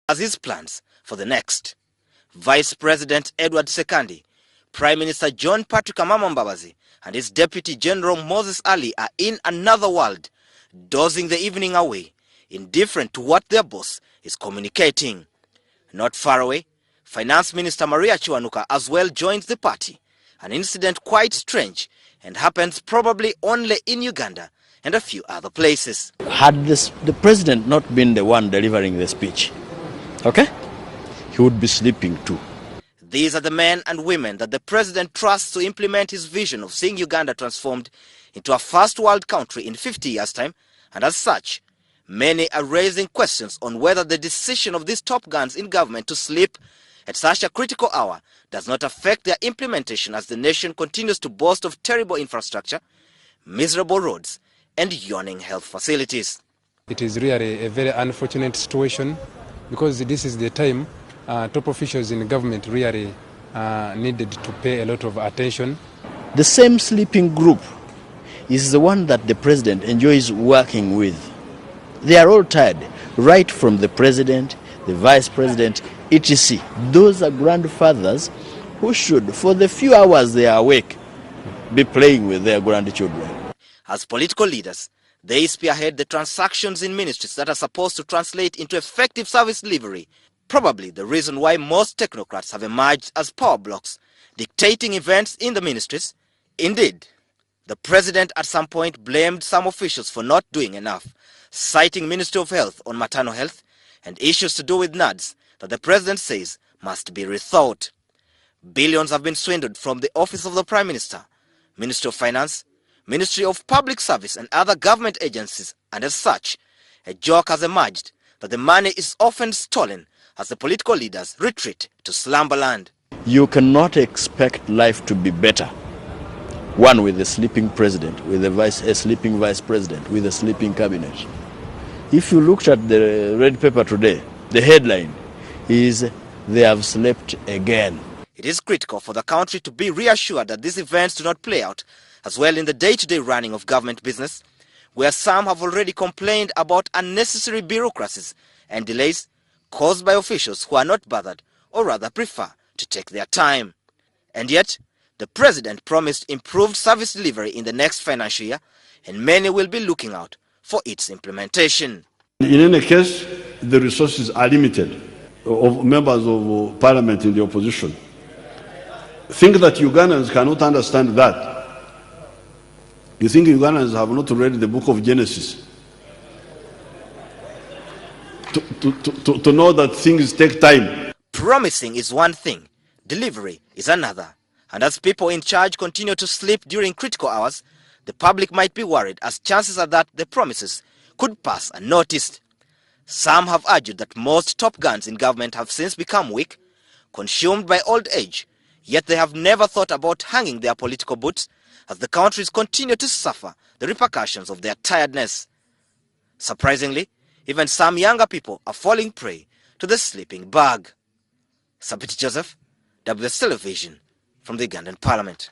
as his plans for the next. Vice President Edward Sekandi, Prime Minister John Patrick Amama Mbabazi, and his Deputy General Moses Ali are in another world, dozing the evening away, indifferent to what their boss is communicating. Not far away, Finance Minister Maria Chiwanuka as well joins the party, an incident quite strange and happens probably only in Uganda and a few other places. Had the president not been the one delivering the speech, okay, he would be sleeping too. These are the men and women that the president trusts to implement his vision of seeing Uganda transformed into a first world country in 50 years' time, and as such, many are raising questions on whether the decision of these top guns in government to sleep at such a critical hour does not affect their implementation as the nation continues to boast of terrible infrastructure, miserable roads, and yawning health facilities. It is really a very unfortunate situation because this is the time top officials in government really needed to pay a lot of attention. The same sleeping group is the one that the president enjoys working with. They are all tired, right from the president, the vice president, etc. Those are grandfathers who should, for the few hours they are awake, be playing with their grandchildren. As political leaders, they spearhead the transactions in ministries that are supposed to translate into effective service delivery, probably the reason why most technocrats have emerged as power blocks, dictating events in the ministries. Indeed, the president at some point blamed some officials for not doing enough, citing Ministry of Health on maternal health and issues to do with NADS that the president says must be rethought. Billions have been swindled from the Office of the Prime Minister, Ministry of Finance, Ministry of Public Service and other government agencies, and as such, a joke has emerged that the money is often stolen as the political leaders retreat to slumberland. You cannot expect life to be better. One with a sleeping president, with a sleeping vice president, with a sleeping cabinet. If you looked at the red paper today, the headline is, "They have slept again." It is critical for the country to be reassured that these events do not play out as well in the day-to-day running of government business, where some have already complained about unnecessary bureaucracies and delays caused by officials who are not bothered or rather prefer to take their time. And yet, the president promised improved service delivery in the next financial year, and many will be looking out for its implementation. In any case, the resources are limited of members of parliament in the opposition. Think that Ugandans cannot understand that. You think Ugandans have not read the book of Genesis to know that things take time? Promising is one thing, delivery is another. And as people in charge continue to sleep during critical hours, the public might be worried as chances are that the promises could pass unnoticed. Some have argued that most top guns in government have since become weak, consumed by old age, yet they have never thought about hanging their political boots as the countries continue to suffer the repercussions of their tiredness. Surprisingly, even some younger people are falling prey to the sleeping bug. Sabiti Joseph, WS Television, from the Ugandan Parliament.